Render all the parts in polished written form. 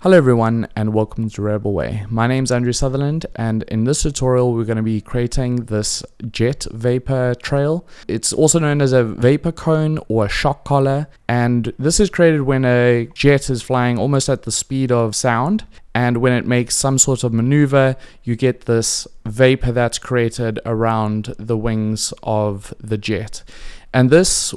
Hello everyone and welcome to Rebel Way. My name is Andrew Sutherland and in this tutorial we're going to be creating this jet vapor trail. It's also known as a vapor cone or a shock collar, and this is created when a jet is flying almost at the speed of sound, and when it makes some sort of maneuver you get this vapor that's created around the wings of the jet. And this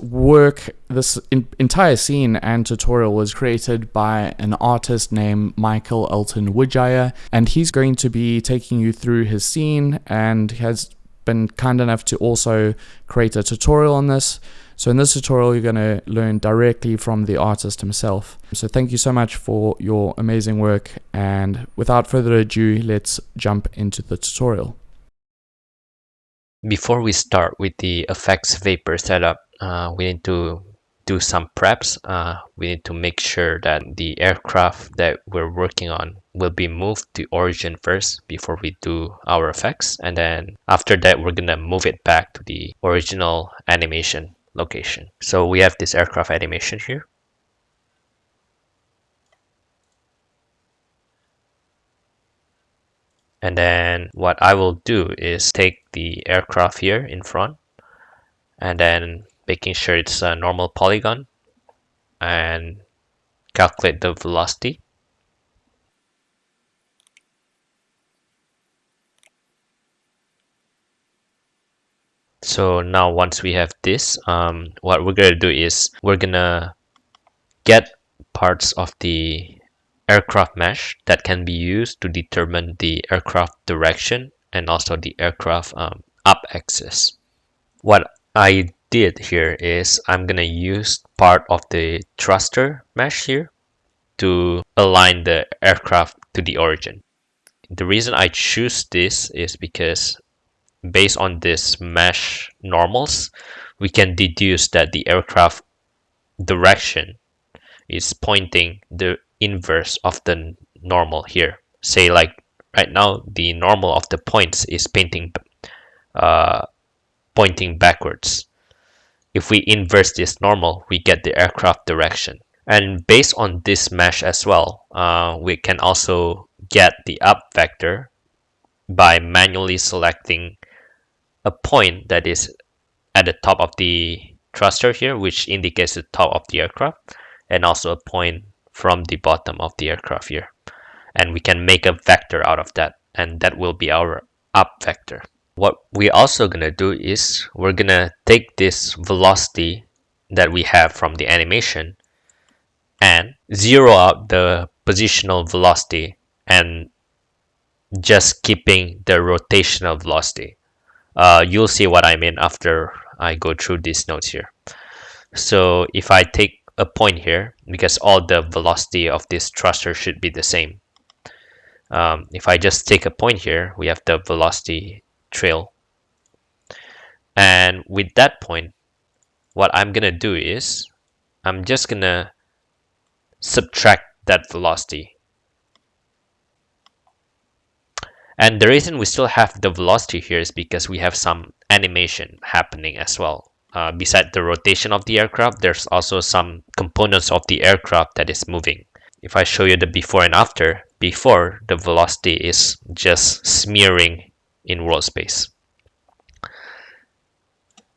entire scene and tutorial was created by an artist named Elton Widjaja, and he's going to be taking you through his scene and has been kind enough to also create a tutorial on this. So in this tutorial you're going to learn directly from the artist himself. So thank you so much for your amazing work, and without further ado, let's jump into the tutorial. Before we start with the effects vapor setup, we need to do some preps. We need to make sure that the aircraft that we're working on will be moved to origin first before we do our effects, and then after that we're gonna move it back to the original animation location. So we have this aircraft animation here. And then what I will do is take the aircraft here in front and then making sure it's a normal polygon and calculate the velocity. So now once we have this, what we're gonna do is we're gonna get parts of the aircraft mesh that can be used to determine the aircraft direction and also the aircraft up axis. What I did here is I'm gonna use part of the thruster mesh here to align the aircraft to the origin. The reason I choose this is because based on this mesh normals, we can deduce that the aircraft direction is pointing the inverse of the normal here. Say like right now the normal of the points is pointing backwards. If we inverse this normal, we get the aircraft direction. And based on this mesh as well, we can also get the up vector by manually selecting a point that is at the top of the thruster here, which indicates the top of the aircraft, and also a point from the bottom of the aircraft here. And we can make a vector out of that, and that will be our up vector. What we're also gonna do is we're gonna take this velocity that we have from the animation and zero out the positional velocity and just keeping the rotational velocity. You'll see what I mean after I go through these notes here. So if I take a point here, because all the velocity of this thruster should be the same. If I just take a point here, we have the velocity trail. And with that point, what I'm gonna do is I'm just gonna subtract that velocity. And the reason we still have the velocity here is because we have some animation happening as well. Beside the rotation of the aircraft, there's also some components of the aircraft that is moving. If I show you the before and after, before the velocity is just smearing in world space.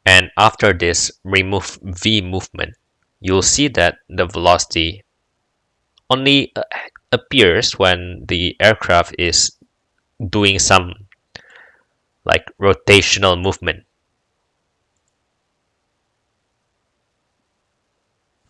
And after this remove V movement, you'll see that the velocity only appears when the aircraft is doing some like rotational movement.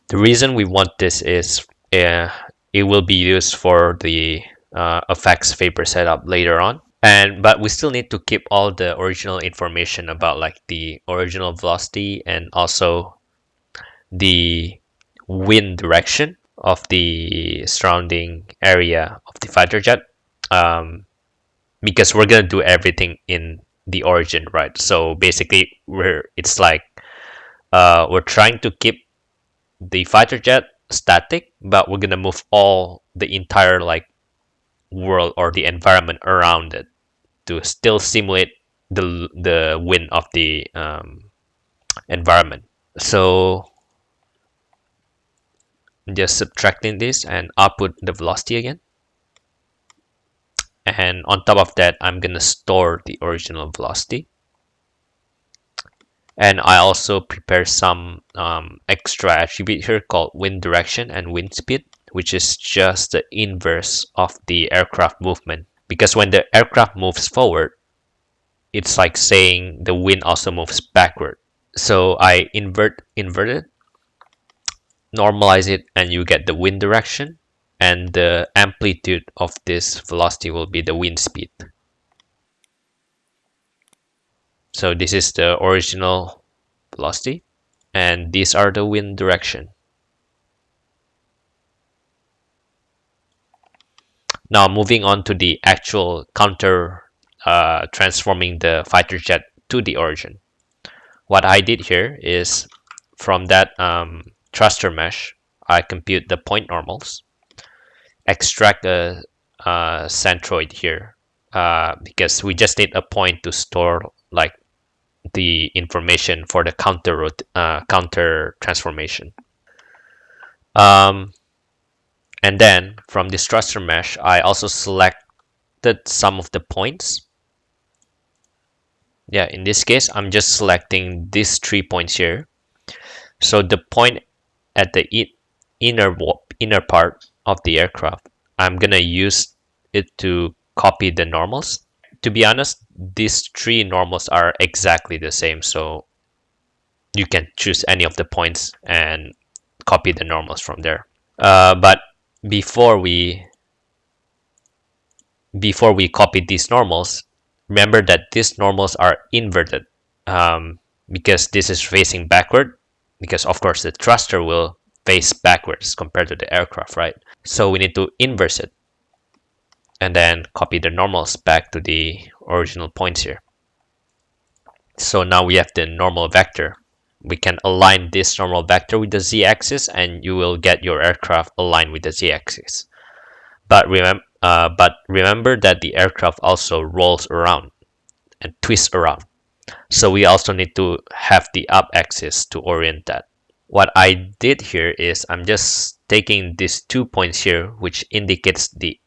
The reason we want this is it will be used for the effects vapor setup later on, but we still need to keep all the original information about like the original velocity and also the wind direction of the surrounding area of the fighter jet, because we're gonna do everything in the origin, right? So basically it's like we're trying to keep the fighter jet static, but we're gonna move all the entire like world or the environment around it to still simulate the wind of the environment. So just subtracting this and output the velocity again. And on top of that, I'm gonna store the original velocity. And I also prepare some extra attribute here called wind direction and wind speed, which is just the inverse of the aircraft movement. Because when the aircraft moves forward, it's like saying the wind also moves backward. So I invert it, normalize it, and you get the wind direction, and the amplitude of this velocity will be the wind speed. So this is the original velocity, and these are the wind direction. Now moving on to the actual counter transforming the fighter jet to the origin. What I did here is from that thruster mesh, I compute the point normals, extract a centroid here because we just need a point to store like the information for the counter transformation. And then from this thruster mesh, I also selected some of the points. Yeah, in this case, I'm just selecting these 3 points here. So the point at the inner part of the aircraft, I'm gonna use it to copy the normals. To be honest, these 3 normals are exactly the same, so you can choose any of the points and copy the normals from there. But before we copy these normals, remember that these normals are inverted because this is facing backward, because of course the thruster will face backwards compared to the aircraft, right? So we need to inverse it and then copy the normals back to the original points here. So now we have the normal vector. We can align this normal vector with the z-axis and you will get your aircraft aligned with the z-axis. But remember that the aircraft also rolls around and twists around. So we also need to have the up axis to orient that. What I did here is I'm just taking these 2 points here, which indicates the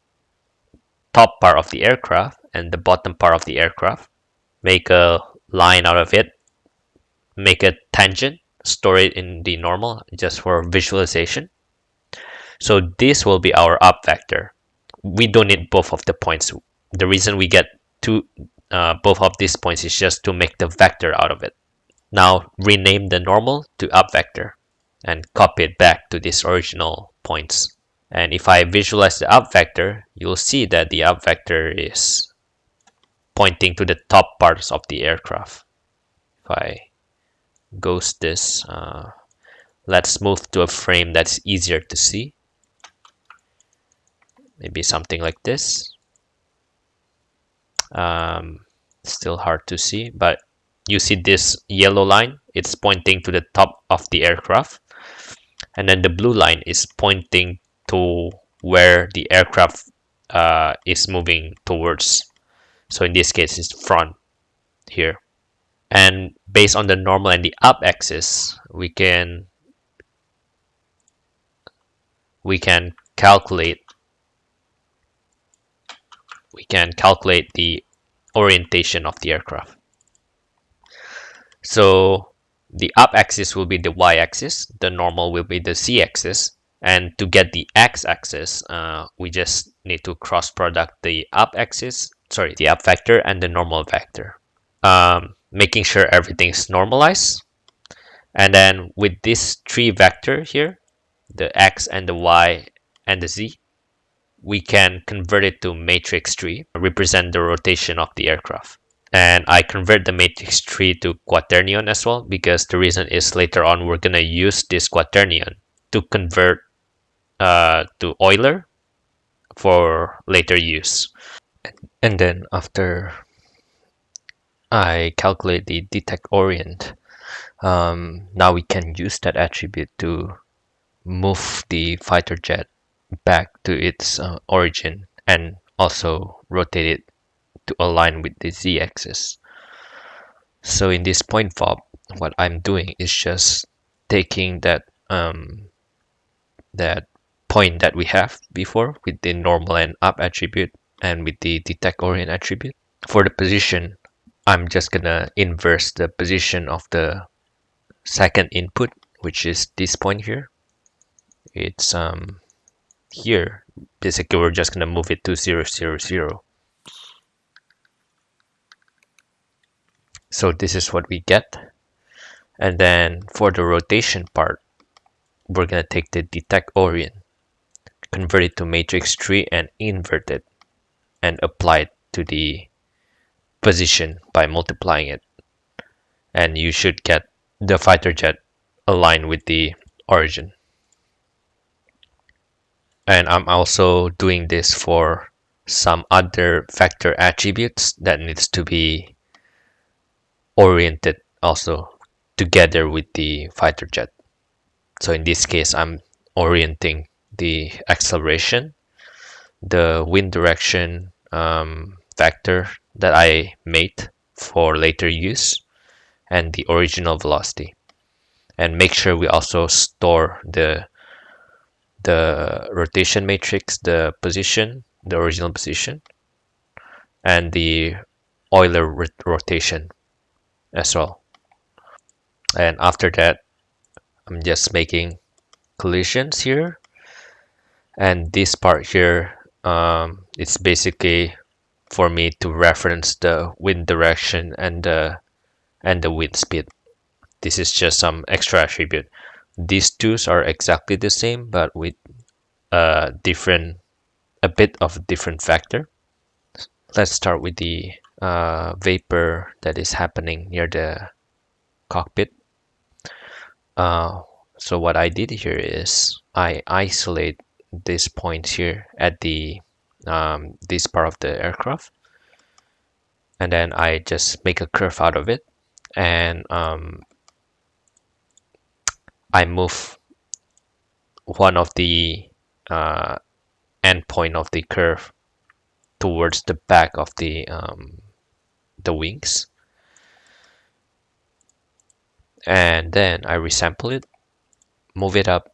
top part of the aircraft and the bottom part of the aircraft. Make a line out of it, make a tangent, store it in the normal just for visualization. So this will be our up vector. We don't need both of the points. The reason we get both of these points is just to make the vector out of it. Now rename the normal to up vector and copy it back to these original points. And if I visualize the up vector, you'll see that the up vector is pointing to the top parts of the aircraft. If I ghost this, let's move to a frame that's easier to see. Maybe something like this. Still hard to see, but you see this yellow line, it's pointing to the top of the aircraft. And then the blue line is pointing to where the aircraft is moving towards. So in this case, it's front here. And based on the normal and the up axis, we can calculate the orientation of the aircraft. So the up axis will be the y-axis, the normal will be the z-axis, and to get the x-axis, we just need to cross product the up vector and the normal vector, making sure everything's normalized. And then with this 3 vector here, the x and the y and the z, we can convert it to matrix 3, represent the rotation of the aircraft. And I convert the matrix 3 to quaternion as well, because the reason is later on we're gonna use this quaternion to convert to Euler for later use. And then after I calculate the detect orient, now we can use that attribute to move the fighter jet back to its origin and also rotate it to align with the z-axis. So in this point fob, what I'm doing is just taking that that point that we have before with the normal and up attribute and with the detect orient attribute. For the position, I'm just gonna inverse the position of the second input, which is this point here. It's here. Basically, we're just gonna move it to 0, 0, 0. So this is what we get. And then for the rotation part, we're gonna take the detect orient, convert it to matrix tree and invert it and apply it to the position by multiplying it. And you should get the fighter jet aligned with the origin. And I'm also doing this for some other vector attributes that needs to be oriented also together with the fighter jet. So in this case, I'm orienting the acceleration, the wind direction vector that I made for later use, and the original velocity. And make sure we also store the rotation matrix, the position, the original position, and the Euler rotation as well. And after that, I'm just making collisions here, and this part here, it's basically for me to reference the wind direction and the wind speed. This is just some extra attribute. These two are exactly the same, but with a bit of different factor. Let's start with the vapor that is happening near the cockpit. So what I did here is I isolate this point here at the this part of the aircraft, and then I just make a curve out of it, and I move one of the endpoint of the curve towards the back of the wings, and then I resample it, move it up,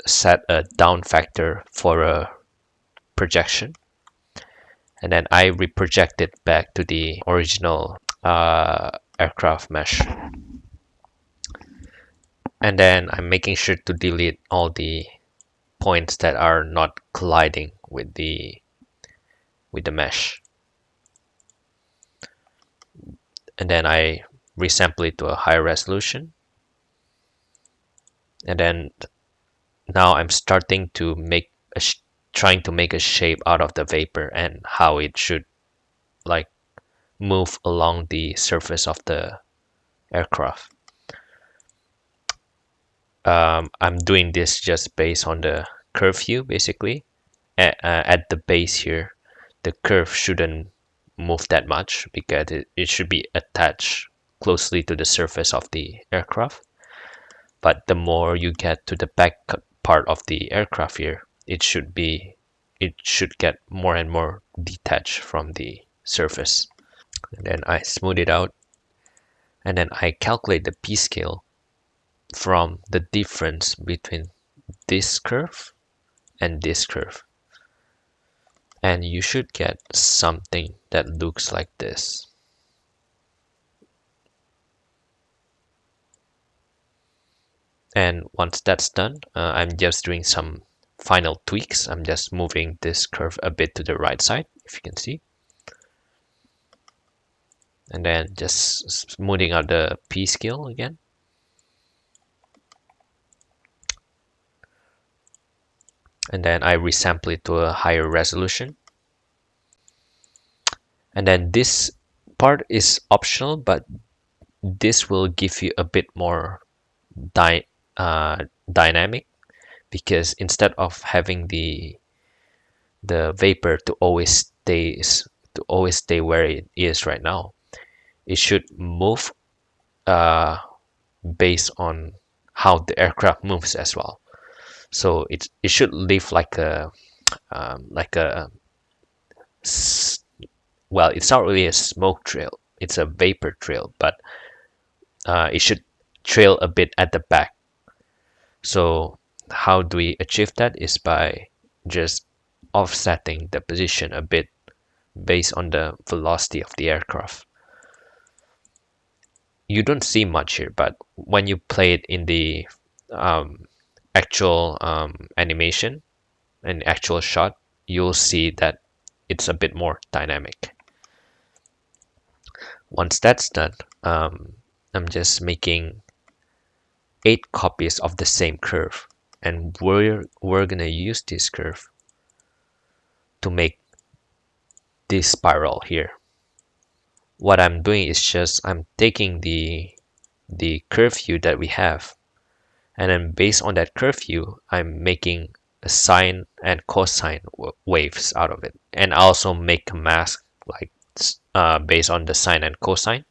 set a down factor for a projection, and then I reproject it back to the original aircraft mesh. And then I'm making sure to delete all the points that are not colliding with the mesh. And then I resample it to a higher resolution. And then now I'm starting to make trying to make a shape out of the vapor and how it should like move along the surface of the aircraft. I'm doing this just based on the curve view, basically. At the base here, the curve shouldn't move that much because it should be attached closely to the surface of the aircraft. But the more you get to the back part of the aircraft here, it should get more and more detached from the surface. And then I smooth it out, and then I calculate the p-scale from the difference between this curve and this curve. And you should get something that looks like this. And once that's done, I'm just doing some final tweaks. I'm just moving this curve a bit to the right side, if you can see. And then just smoothing out the p-scale again. And then I resample it to a higher resolution. And then this part is optional, but this will give you a bit more dynamic, because instead of having the vapor to always stay where it is right now, it should move based on how the aircraft moves as well. So it should leave like a well, it's not really a smoke trail, it's a vapor trail, but it should trail a bit at the back. So how do we achieve that is by just offsetting the position a bit based on the velocity of the aircraft. You don't see much here, but when you play it in the actual animation, an actual shot, you'll see that it's a bit more dynamic. Once that's done, I'm just making 8 copies of the same curve, and we're gonna use this curve to make this spiral here. What I'm doing is just I'm taking the curve view that we have, and then based on that curve view, I'm making a sine and cosine waves out of it, and I also make a mask like based on the sine and cosine.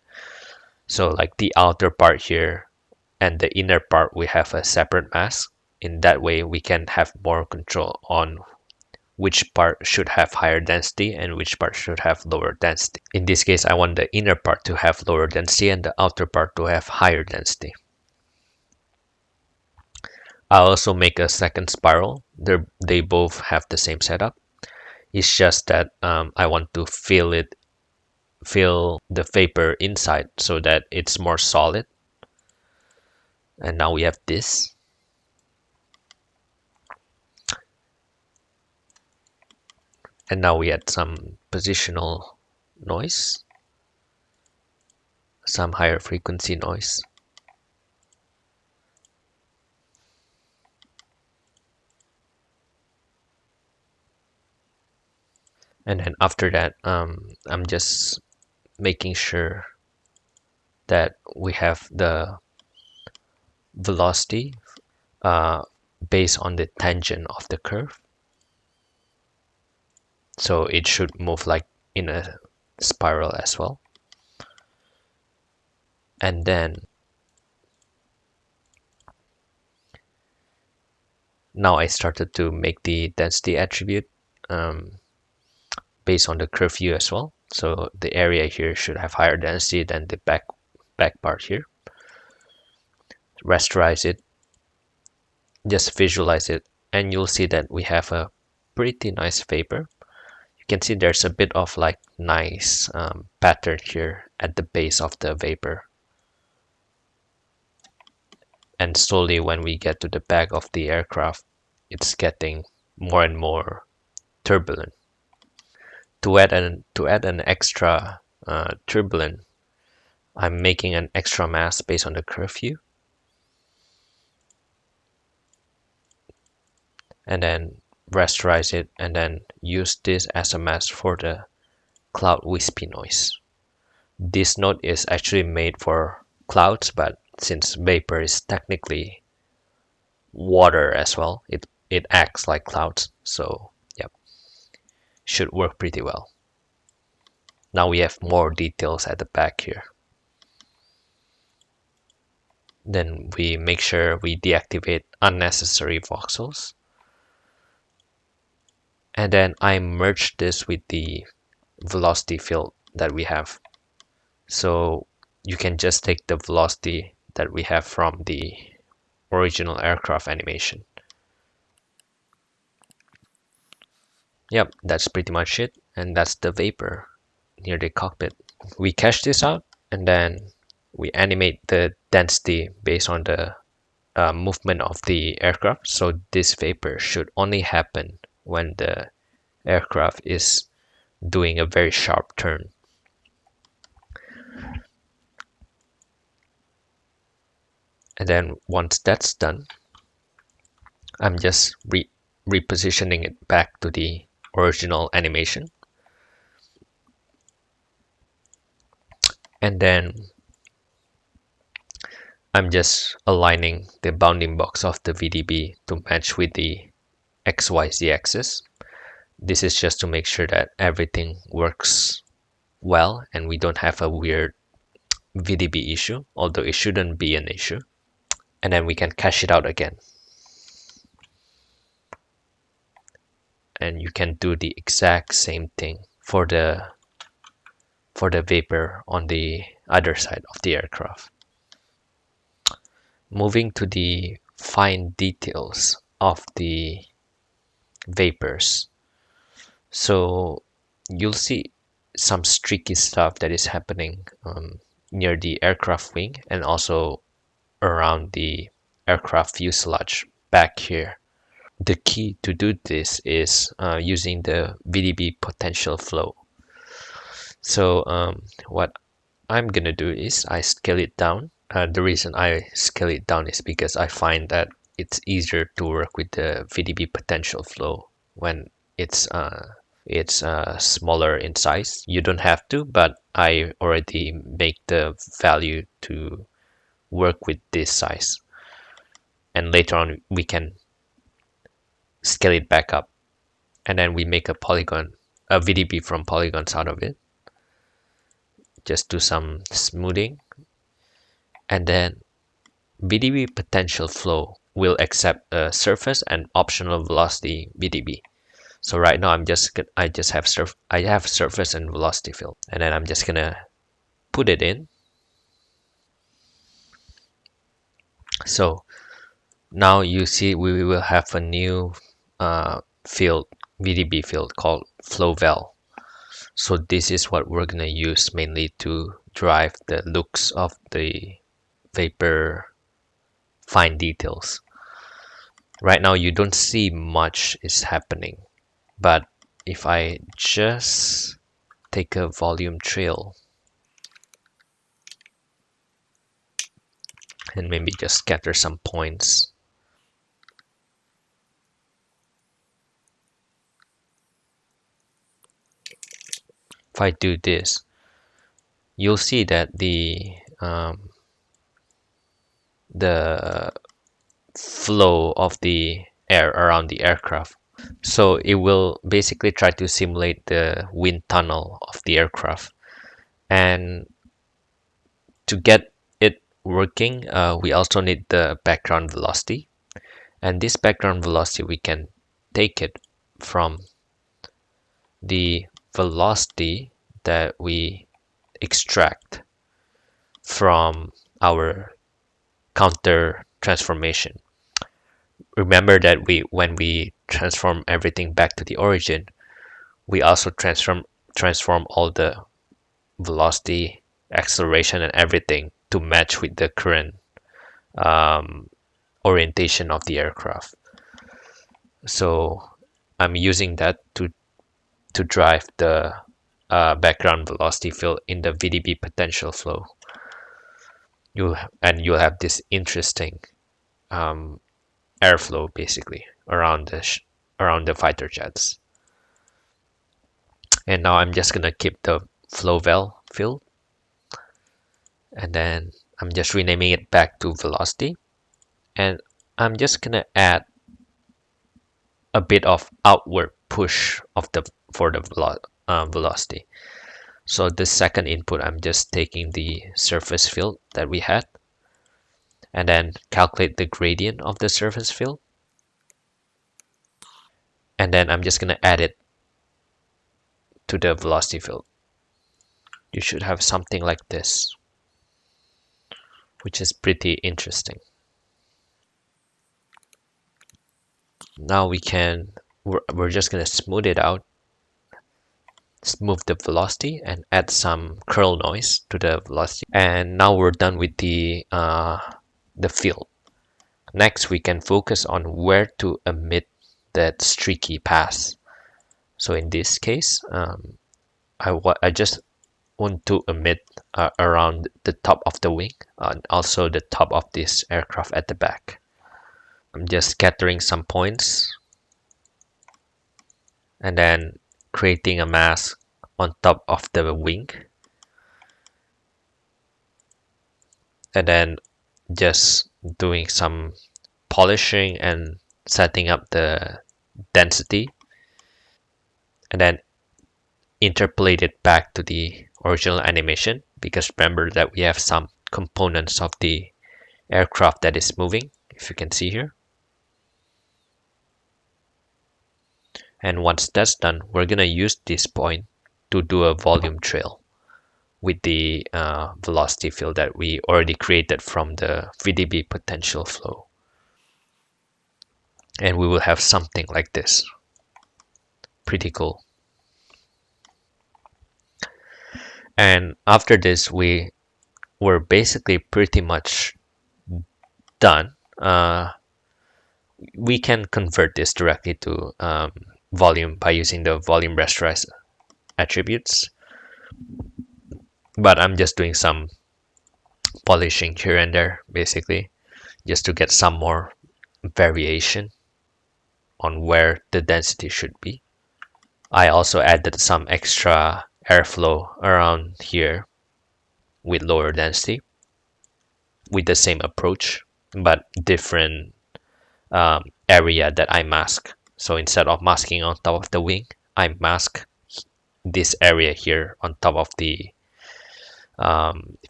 So like the outer part here and the inner part, we have a separate mask. In that way, we can have more control on which part should have higher density and which part should have lower density. In this case, I want the inner part to have lower density and the outer part to have higher density. I also make a second spiral. They both have the same setup. It's just that I want to fill the vapor inside so that it's more solid. And now we have this. And now we add some positional noise, some higher frequency noise. And then after that, I'm just making sure that we have the velocity based on the tangent of the curve. So it should move like in a spiral as well. And then now I started to make the density attribute based on the curve view as well. So the area here should have higher density than the back part here. Rasterize it, just visualize it, and you'll see that we have a pretty nice vapor. You can see there's a bit of like nice pattern here at the base of the vapor. And slowly when we get to the back of the aircraft, it's getting more and more turbulent. To add an extra turbulent, I'm making an extra mass based on the curve view. And then rasterize it and then use this as a mask for the cloud wispy noise. This node is actually made for clouds, but since vapor is technically water as well, it acts like clouds, so yep, should work pretty well. Now we have more details at the back here. Then we make sure we deactivate unnecessary voxels. And then I merge this with the velocity field that we have. So you can just take the velocity that we have from the original aircraft animation. Yep, that's pretty much it. And that's the vapor near the cockpit. We cache this out and then we animate the density based on the movement of the aircraft. So this vapor should only happen when the aircraft is doing a very sharp turn. And then once that's done, I'm just repositioning it back to the original animation. And then I'm just aligning the bounding box of the VDB to match with the XYZ axis. This is just to make sure that everything works well and we don't have a weird VDB issue, although it shouldn't be an issue. And then we can cache it out again. And you can do the exact same thing for the vapor on the other side of the aircraft. Moving to the fine details of the vapors. So you'll see some streaky stuff that is happening near the aircraft wing and also around the aircraft fuselage back here. The key to do this is using the VDB potential flow. So what I'm gonna do is I scale it down. The reason I scale it down is because I find that it's easier to work with the VDB potential flow when it's smaller in size. You don't have to, but I already make the value to work with this size. And later on we can scale it back up. And then we make a polygon, a VDB from polygons out of it. Just do some smoothing. And then VDB potential flow will accept a surface and optional velocity VDB. So right now I have surface and velocity field, and then I'm just gonna put it in. So now you see we will have a new field, VDB field called flow val. So this is what we're gonna use mainly to drive the looks of the vapor fine details. Right now you don't see much is happening, but if I just take a volume trail and maybe just scatter some points, if I do this, you'll see that the flow of the air around the aircraft. So it will basically try to simulate the wind tunnel of the aircraft. And to get it working, we also need the background velocity. And this background velocity, we can take it from the velocity that we extract from our counter transformation. Remember that when we transform everything back to the origin, we also transform all the velocity, acceleration, and everything to match with the current orientation of the aircraft. So I'm using that to drive the background velocity field in the VDB potential flow. You'll have this interesting airflow basically around the fighter jets. And now I'm just gonna keep the flow val field, and then I'm just renaming it back to velocity, and I'm just gonna add a bit of outward push for the velocity. So the second input, I'm just taking the surface field that we had and then calculate the gradient of the surface field. And then I'm just going to add it to the velocity field. You should have something like this, which is pretty interesting. Now we're just going to smooth it out, smooth the velocity and add some curl noise to the velocity. And now we're done with the field. Next, we can focus on where to emit that streaky pass. So in this case, I just want to emit around the top of the wing and also the top of this aircraft at the back. I'm just scattering some points and then creating a mask on top of the wing, and then just doing some polishing and setting up the density, and then interpolate it back to the original animation, because remember that we have some components of the aircraft that is moving, if you can see here. And once that's done, we're gonna use this point to do a volume trail with the velocity field that we already created from the VDB potential flow. And we will have something like this. Pretty cool. And after this, we're basically pretty much done. We can convert this directly to volume by using the volume rasterize attributes, but I'm just doing some polishing here and there, basically, just to get some more variation on where the density should be. I also added some extra airflow around here with lower density with the same approach, but different area that I mask. So instead of masking on top of the wing, I mask this area here on top of the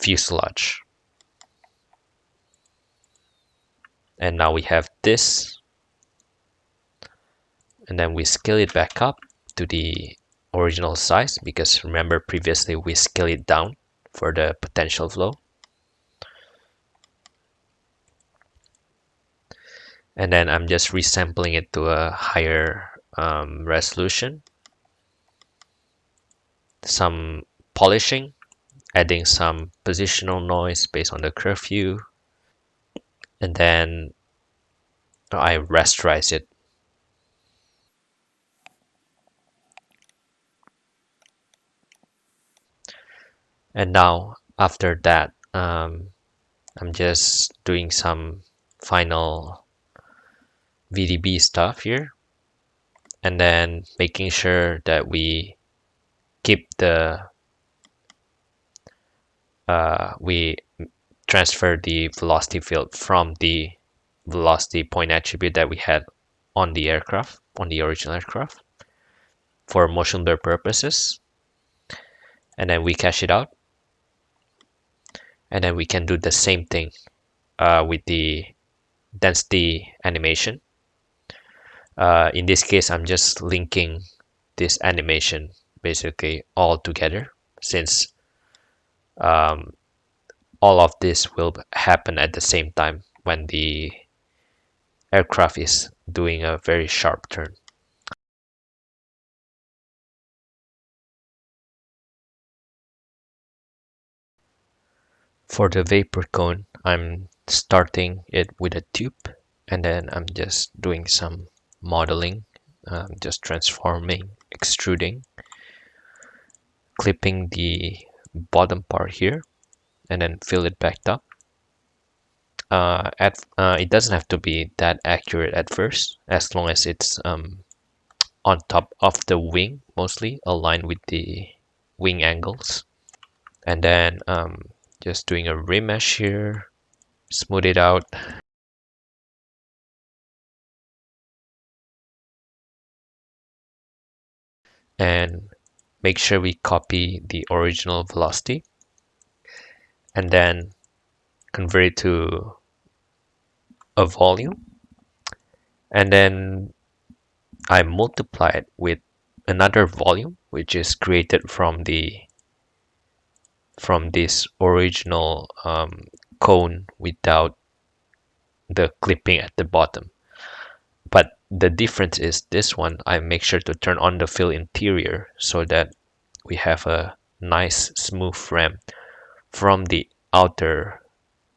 fuselage. And now we have this, and then we scale it back up to the original size, because remember previously we scaled it down for the potential flow. And then I'm just resampling it to a higher resolution, some polishing, adding some positional noise based on the curfew, and then I rasterize it. And now after that, I'm just doing some final VDB stuff here, and then making sure that we keep we transfer the velocity field from the velocity point attribute that we had on the aircraft, on the original aircraft, for motion blur purposes. And then we cache it out. And then we can do the same thing with the density animation. In this case, I'm just linking this animation basically all together, since all of this will happen at the same time when the aircraft is doing a very sharp turn. For the vapor cone, I'm starting it with a tube, and then I'm just doing some modeling, just transforming, extruding, clipping the bottom part here, and then fill it back up. It doesn't have to be that accurate at first, as long as it's on top of the wing, mostly aligned with the wing angles. And then just doing a remesh here, smooth it out. And make sure we copy the original velocity, and then convert it to a volume. And then I multiply it with another volume, which is created from this original cone without the clipping at the bottom. But the difference is this one, I make sure to turn on the fill interior so that we have a nice smooth ramp from the outer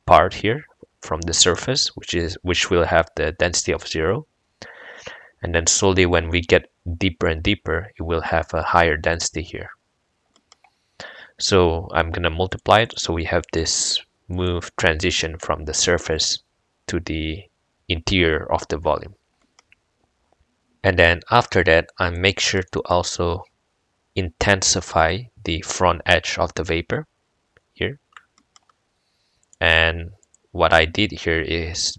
part here, from the surface, which will have the density of 0. And then slowly when we get deeper and deeper, it will have a higher density here. So I'm gonna multiply it so we have this smooth transition from the surface to the interior of the volume. And then after that, I make sure to also intensify the front edge of the vapor here. And what I did here is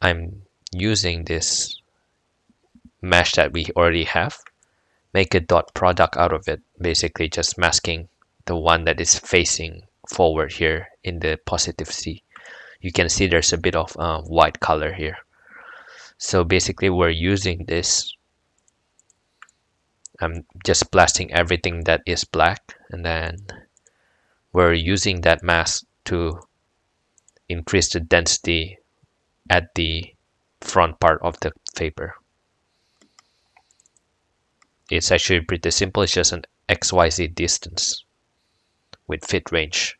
I'm using this mesh that we already have, make a dot product out of it, basically just masking the one that is facing forward here in the positive C. You can see there's a bit of white color here. So basically we're using this, I'm just blasting everything that is black, and then we're using that mask to increase the density at the front part of the vapor. it's actually pretty simple. It's just an XYZ distance with fit range.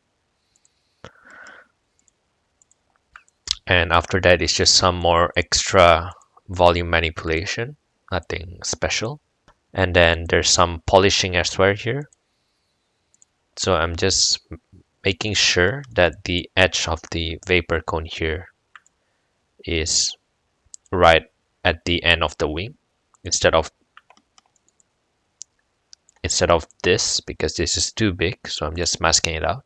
And after that, it's just some more extra volume manipulation, nothing special. And then there's some polishing as well here. So I'm just making sure that the edge of the vapor cone here is right at the end of the wing instead of this, because this is too big. So I'm just masking it out.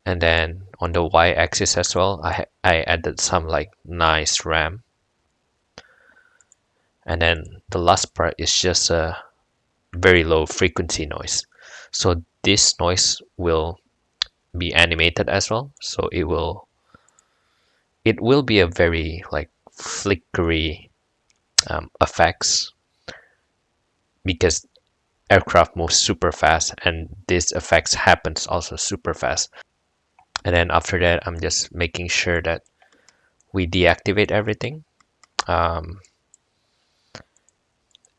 And then on the y-axis as well, I added some like nice ram. And then the last part is just a very low frequency noise. So this noise will be animated as well. So it will be a very like flickery effects, because aircraft moves super fast and this effects happens also super fast. And then after that, I'm just making sure that we deactivate everything.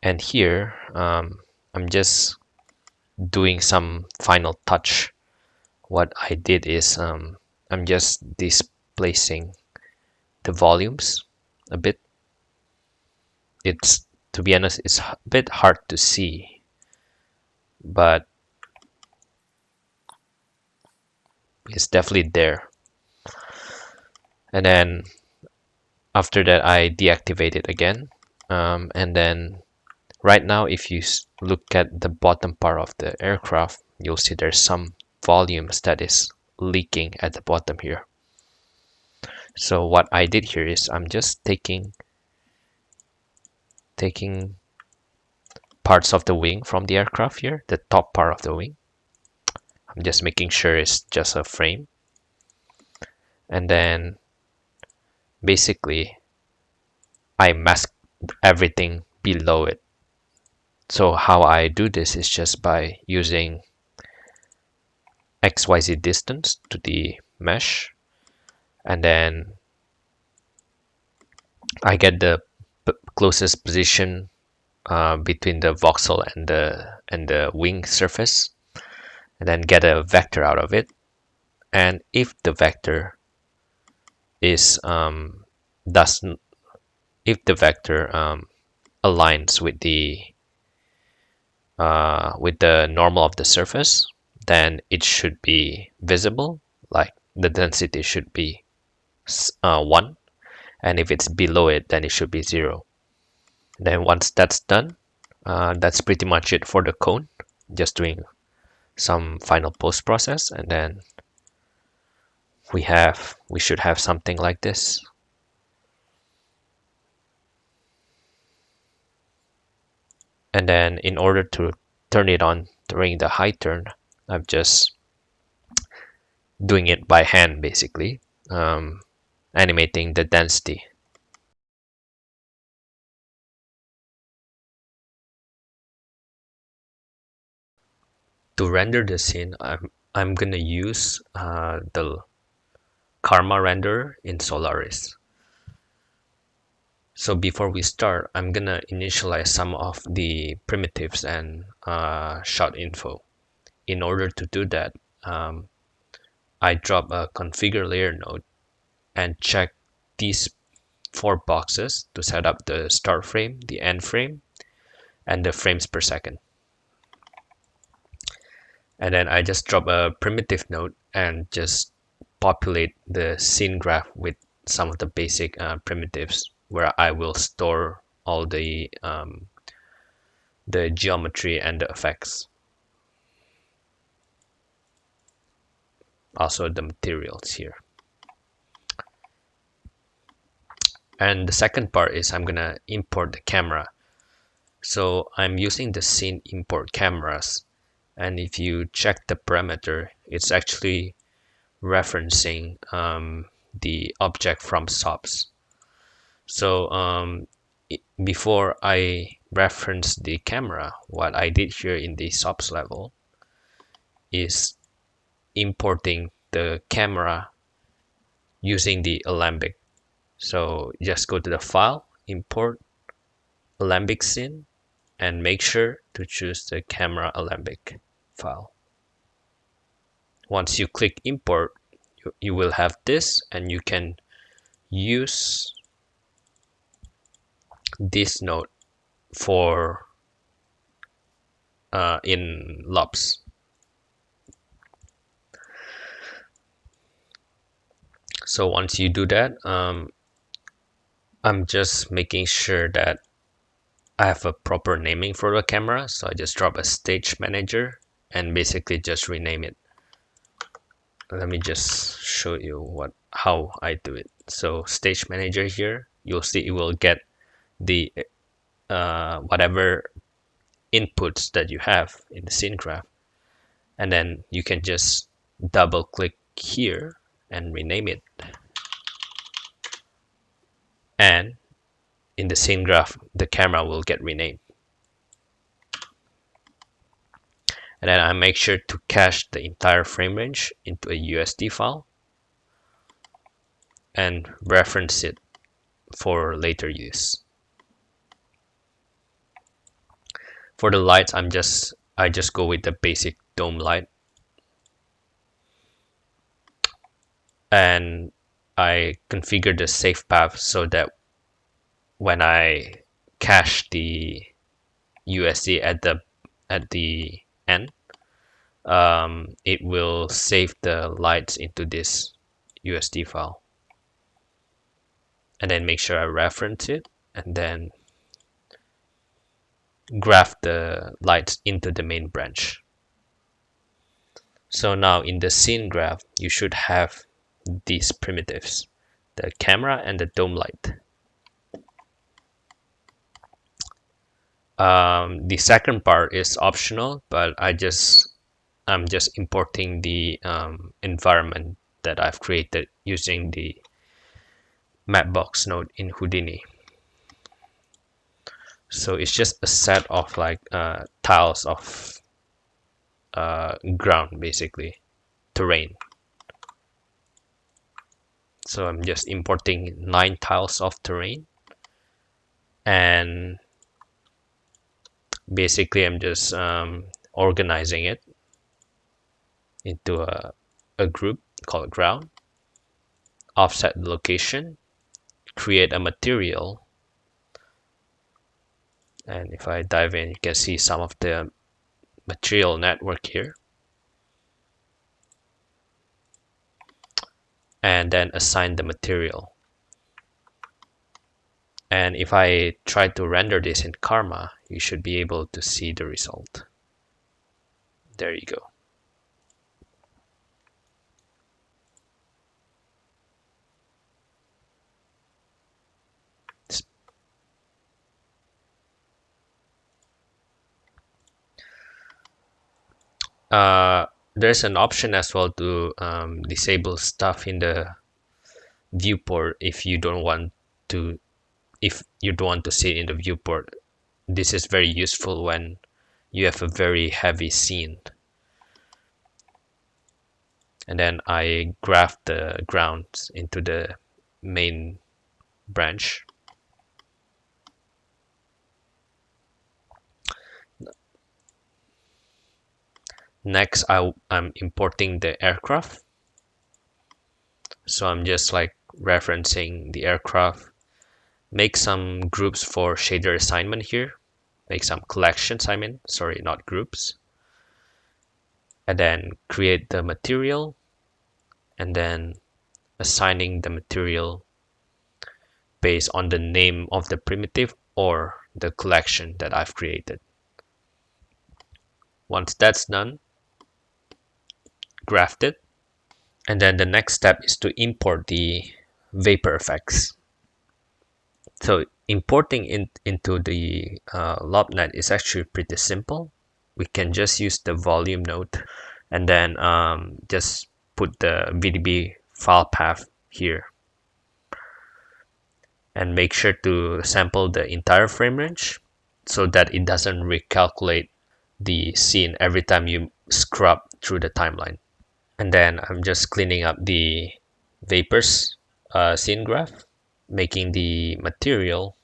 And here, I'm just doing some final touch. What I did is I'm just displacing the volumes a bit. It's, to be honest, it's a bit hard to see, but it's definitely there. And then after that, I deactivate it again. And then right now, if you look at the bottom part of the aircraft, you'll see there's some volumes that is leaking at the bottom here. So what I did here is I'm just taking parts of the wing from the aircraft here, the top part of the wing. I'm just making sure it's just a frame. And then basically I mask everything below it. So how I do this is just by using XYZ distance to the mesh, and then I get the closest position between the voxel and the wing surface, and then get a vector out of it. And if the vector is aligns with the normal of the surface, then it should be visible, like the density should be 1, and if it's below it, then it should be 0. Then once that's done, that's pretty much it for the cone. Just doing some final post process, and then we should have something like this. And then in order to turn it on during the high turn, I'm just doing it by hand, basically, animating the density. To render the scene, I'm gonna use the Karma renderer in Solaris. So before we start, I'm gonna initialize some of the primitives and shot info. In order to do that, I drop a configure layer node and check these 4 boxes to set up the start frame, the end frame, and the frames per second. And then I just drop a primitive node and just populate the scene graph with some of the basic primitives, where I will store all the geometry and the effects. Also the materials here. And the second part is I'm gonna import the camera. So I'm using the scene import cameras, and if you check the parameter, it's actually referencing the object from SOPs. So before I reference the camera, what I did here in the SOPs level is importing the camera using the alembic. So just go to the file, import alembic scene, and make sure to choose the camera alembic file. Once you click import, you will have this, and you can use this node for in LOPs. So once you do that, I'm just making sure that I have a proper naming for the camera. So I just drop a stage manager and basically just rename it. Let me just show you how I do it. So stage manager here, you'll see it will get the whatever inputs that you have in the scene graph, and then you can just double click here and rename it, and in the scene graph the camera will get renamed. And then I make sure to cache the entire frame range into a USD file and reference it for later use. For the lights, I just go with the basic dome light, and I configure the safe path so that when I cache the USD at the end, it will save the lights into this USD file, and then make sure I reference it, and then graph the lights into the main branch. So now in the scene graph, you should have these primitives, the camera and the dome light. The second part is optional, but I'm just importing the environment that I've created using the mapbox node in Houdini. So it's just a set of like tiles of ground, basically terrain. So I'm just importing 9 tiles of terrain, and basically I'm just organizing it into a group called ground, offset the location, create a material, and if I dive in, you can see some of the material network here, and then assign the material. And if I try to render this in Karma, you should be able to see the result. There you go. There's an option as well to disable stuff in the viewport if you don't want to see it in the viewport. This is very useful when you have a very heavy scene. And then I graph the grounds into the main branch. Next, I'm importing the aircraft. So I'm just like referencing the aircraft, make some groups for shader assignment here, make some collections, sorry, not groups, and then create the material, and then assigning the material based on the name of the primitive or the collection that I've created. Once that's done, graph it, and then the next step is to import the vapor effects. So importing into the LobNet is actually pretty simple. We can just use the volume node, and then just put the VDB file path here, and make sure to sample the entire frame range so that it doesn't recalculate the scene every time you scrub through the timeline. And then I'm just cleaning up the vapors scene graph, making the material,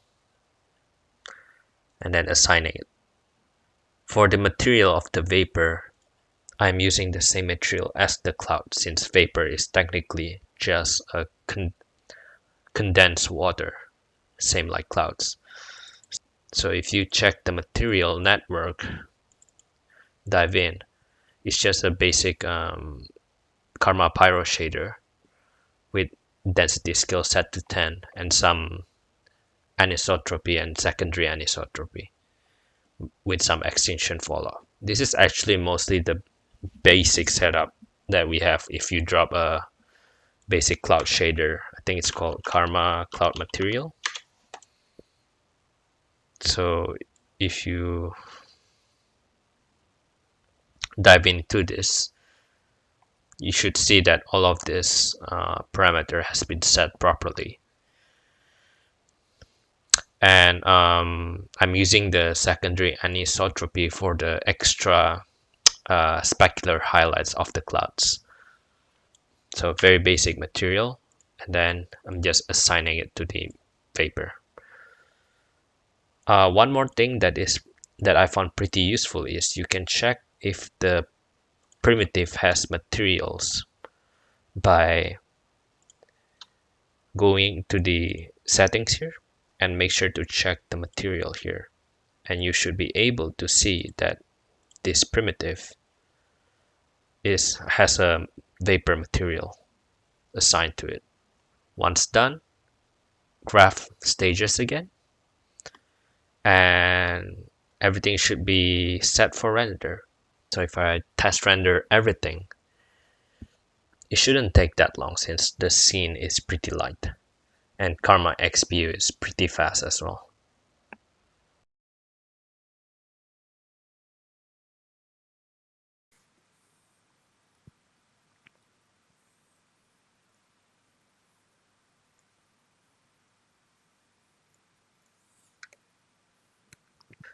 and then assigning it. For the material of the vapor, I'm using the same material as the cloud, since vapor is technically just a condensed water, same like clouds. So if you check the material network, dive in, it's just a basic Karma Pyro shader with density scale set to 10 and some anisotropy and secondary anisotropy with some extinction falloff. This is actually mostly the basic setup that we have if you drop a basic cloud shader. I think it's called Karma Cloud Material. So if you dive into this, you should see that all of this parameter has been set properly. And I'm using the secondary anisotropy for the extra specular highlights of the clouds. So very basic material, and then I'm just assigning it to the vapor. One more thing that I found pretty useful is you can check if the primitive has materials by going to the settings here and make sure to check the material here, and you should be able to see that this primitive has a vapor material assigned to it. Once done, graph stages again, and everything should be set for render. So if I test render everything, it shouldn't take that long since the scene is pretty light, and Karma XPU is pretty fast as well.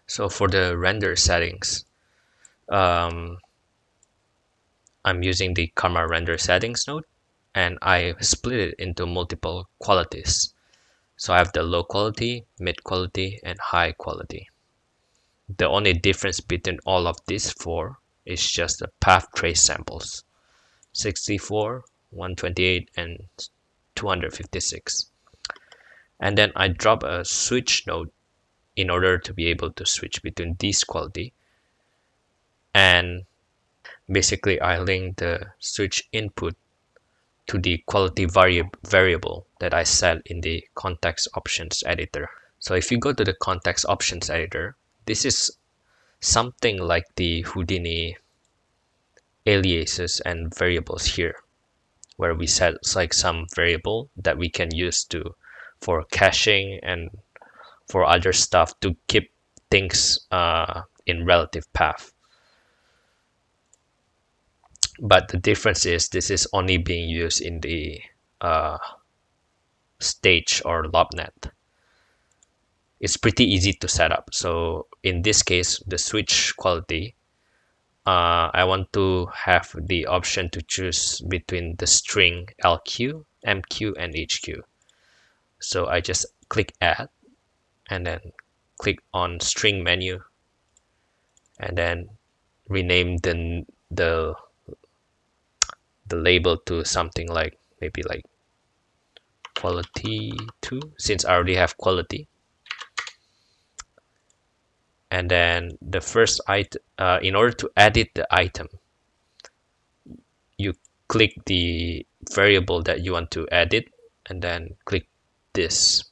So for the render settings, I'm using the Karma render settings node, and I split it into multiple qualities. So I have the low quality, mid quality, and high quality. The only difference between all of these four is just the path trace samples: 64, 128, and 256. And then I drop a switch node in order to be able to switch between these quality, and basically I link the switch input to the quality variable that I set in the context options editor. So if you go to the context options editor, this is something like the Houdini aliases and variables here, where we set like some variable that we can use for caching and for other stuff to keep things in relative path. But the difference is this is only being used in the stage or lobnet. It's pretty easy to set up. So in this case, the switch quality, I want to have the option to choose between the string LQ, MQ, and HQ. So I just click add, and then click on string menu, and then rename the label to something like maybe like quality 2, since I already have quality. And then the first item, in order to edit the item, you click the variable that you want to edit, and then click this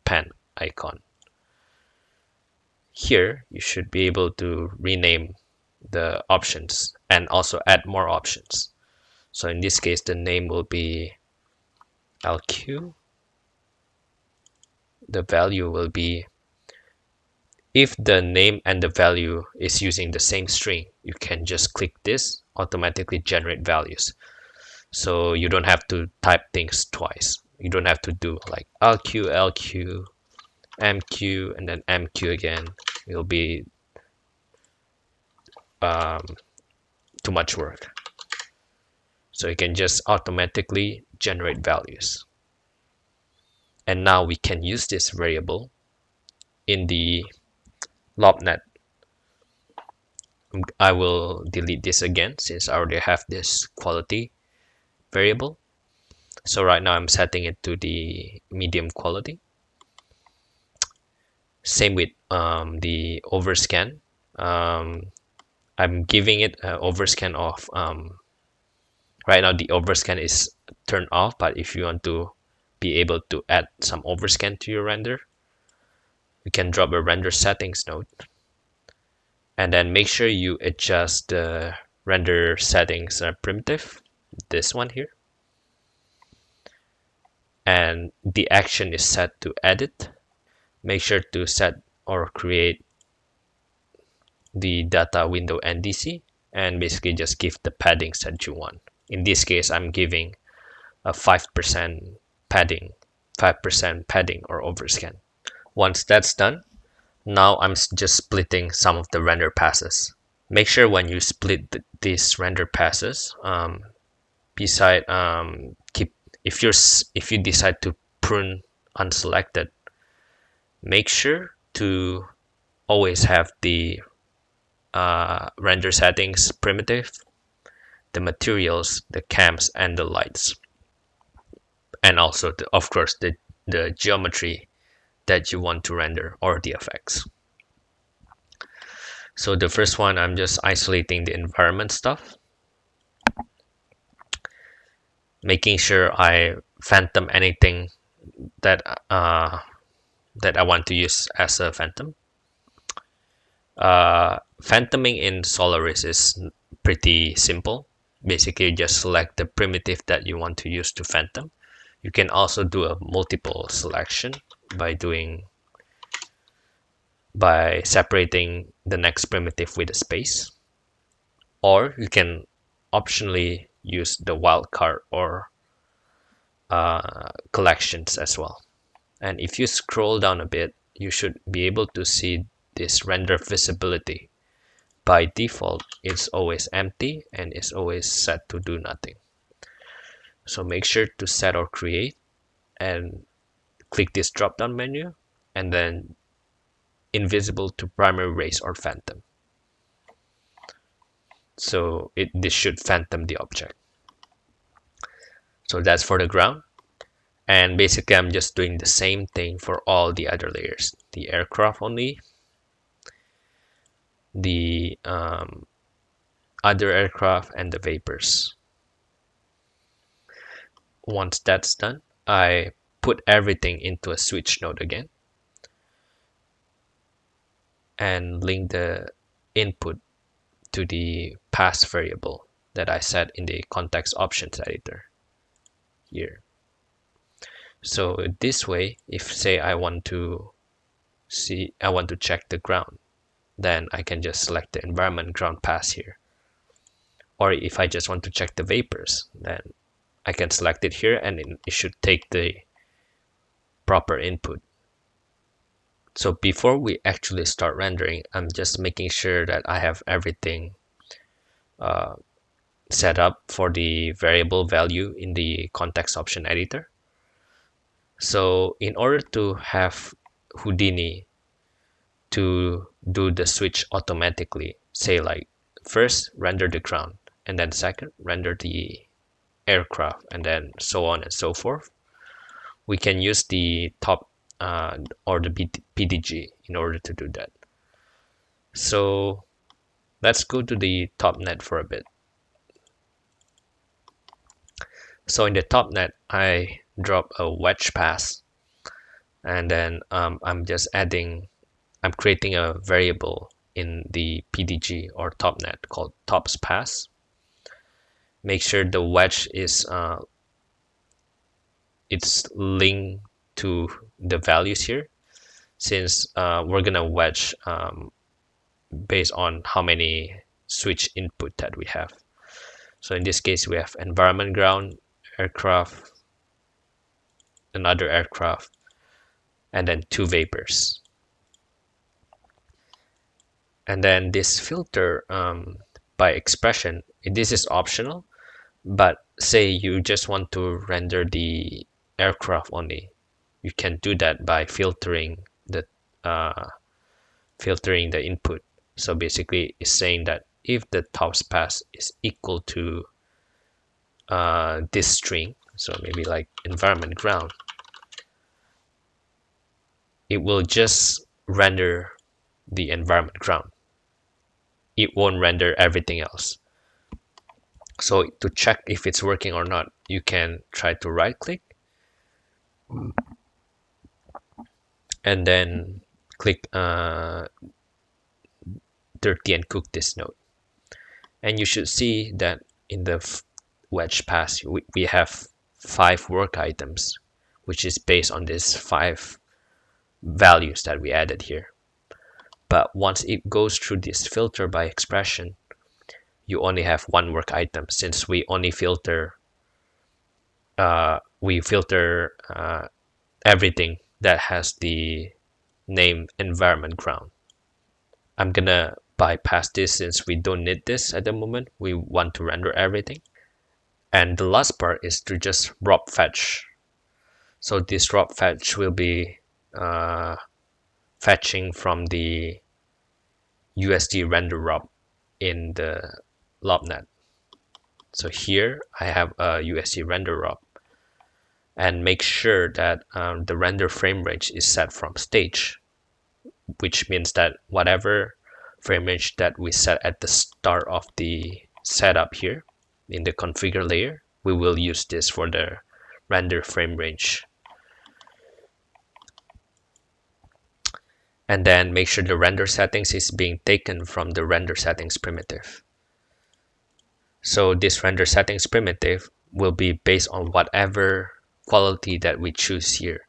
pen icon. Here you should be able to rename the options and also add more options. So in this case, the name will be LQ. The value will be, if the name and the value is using the same string, you can just click this, automatically generate values. So you don't have to type things twice. You don't have to do like LQ, LQ, MQ, and then MQ again. It'll be too much work. So you can just automatically generate values. And now we can use this variable in the lobnet I will delete this again since I already have this quality variable. So right now I'm setting it to the medium quality. Same with the overscan. I'm giving it an overscan of right now the overscan is turned off, but if you want to be able to add some overscan to your render, you can drop a render settings node and then make sure you adjust the render settings primitive, this one here, and the action is set to edit. Make sure to set or create the data window NDC and basically just give the paddings that you want. In this case, I'm giving a 5% padding, 5% padding or overscan. Once that's done, now I'm just splitting some of the render passes. Make sure when you split these render passes, beside keep if you decide to prune unselected, make sure to always have the render settings primitive, the materials, the cams, and the lights, and also of course the geometry that you want to render or the effects. So the first one, I'm just isolating the environment stuff, making sure I phantom anything that that I want to use as a phantom. Phantoming in Solaris is pretty simple. Basically, just select the primitive that you want to use to phantom. You can also do a multiple selection by separating the next primitive with a space, or you can optionally use the wildcard or collections as well. And if you scroll down a bit, you should be able to see this render visibility. By default, it's always empty and it's always set to do nothing. So make sure to set or create and click this drop down menu and then invisible to primary rays or phantom. So this should phantom the object. So that's for the ground. And basically I'm just doing the same thing for all the other layers. The aircraft only, the other aircraft, and the vapors. Once that's done, I put everything into a switch node again and link the input to the pass variable that I set in the context options editor here. So this way, if say I want to check the ground, then I can just select the environment ground pass here. Or if I just want to check the vapors, then I can select it here and it should take the proper input. So before we actually start rendering, I'm just making sure that I have everything set up for the variable value in the context option editor. So in order to have Houdini to do the switch automatically, say like first render the ground and then second render the aircraft and then so on and so forth, we can use the top or the PDG in order to do that. So let's go to the top net for a bit. So in the top net, I drop a wedge pass, and then I'm creating a variable in the PDG or top net called tops pass. Make sure the wedge is it's linked to the values here, since we're gonna wedge based on how many switch input that we have. So in this case, we have environment ground, aircraft, another aircraft, and then two vapors. And then this filter by expression, this is optional, but say you just want to render the aircraft only, you can do that by filtering the input. So basically it's saying that if the tops pass is equal to this string, so maybe like environment ground, it will just render the environment ground. It won't render everything else. So to check if it's working or not, you can try to right click and then click dirty and cook this node. And you should see that in the wedge pass, we have 5 work items, which is based on these 5 values that we added here. But once it goes through this filter by expression, you only have 1 work item, since we only filter everything that has the name environment ground. I'm gonna bypass this since we don't need this at the moment. We want to render everything. And the last part is to just rob fetch. So this rob fetch will be fetching from the USD render rob in the lobnet. So here I have a USD render rob, and make sure that the render frame range is set from stage, which means that whatever frame range that we set at the start of the setup here in the configure layer, we will use this for the render frame range. And then make sure the render settings is being taken from the render settings primitive. So this render settings primitive will be based on whatever quality that we choose here.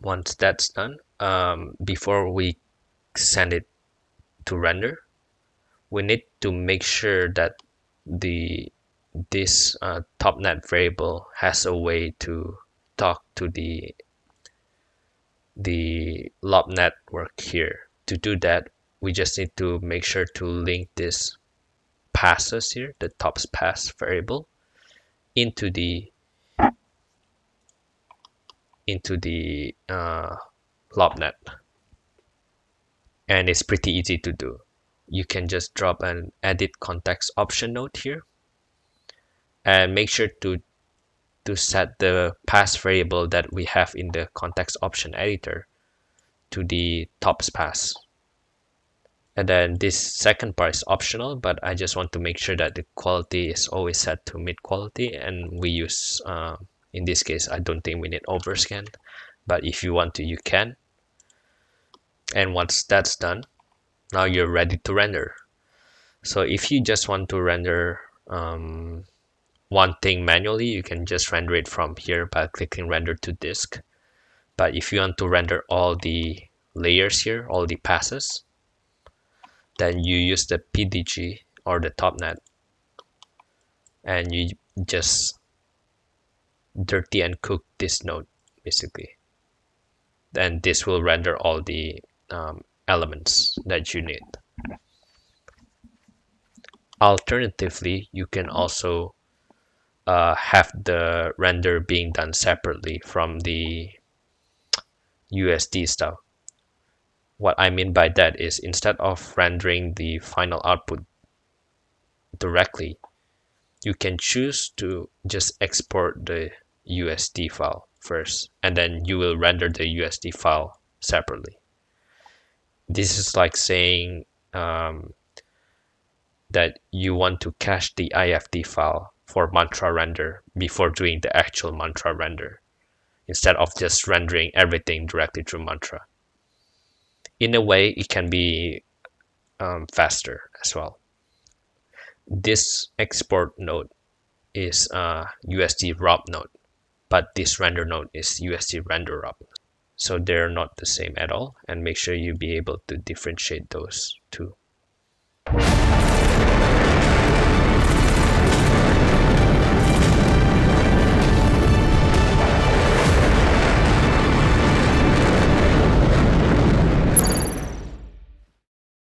Once that's done, before we send it to render, we need to make sure that this topnet variable has a way to talk to the lob network here. To do that, we just need to make sure to link this passes here, the tops pass variable, into the lobnet. And it's pretty easy to do. You can just drop an edit context option node here and make sure to set the pass variable that we have in the context option editor to the tops pass. And then this second part is optional, but I just want to make sure that the quality is always set to mid quality, and we use in this case I don't think we need overscan, but if you want to, you can. And once that's done, now you're ready to render. So if you just want to render one thing manually, you can just render it from here by clicking render to disk. But if you want to render all the layers here, all the passes, then you use the PDG or the topnet, and you just dirty and cook this node basically. Then this will render all the elements that you need. Alternatively, you can also have the render being done separately from the USD stuff. What I mean by that is, instead of rendering the final output directly, you can choose to just export the USD file first, and then you will render the USD file separately. This is like saying that you want to cache the IFD file for mantra render before doing the actual mantra render, instead of just rendering everything directly through mantra. In a way, it can be faster as well. This export node is USD rob node, but this render node is USD render rob. So they're not the same at all, and make sure you be able to differentiate those two.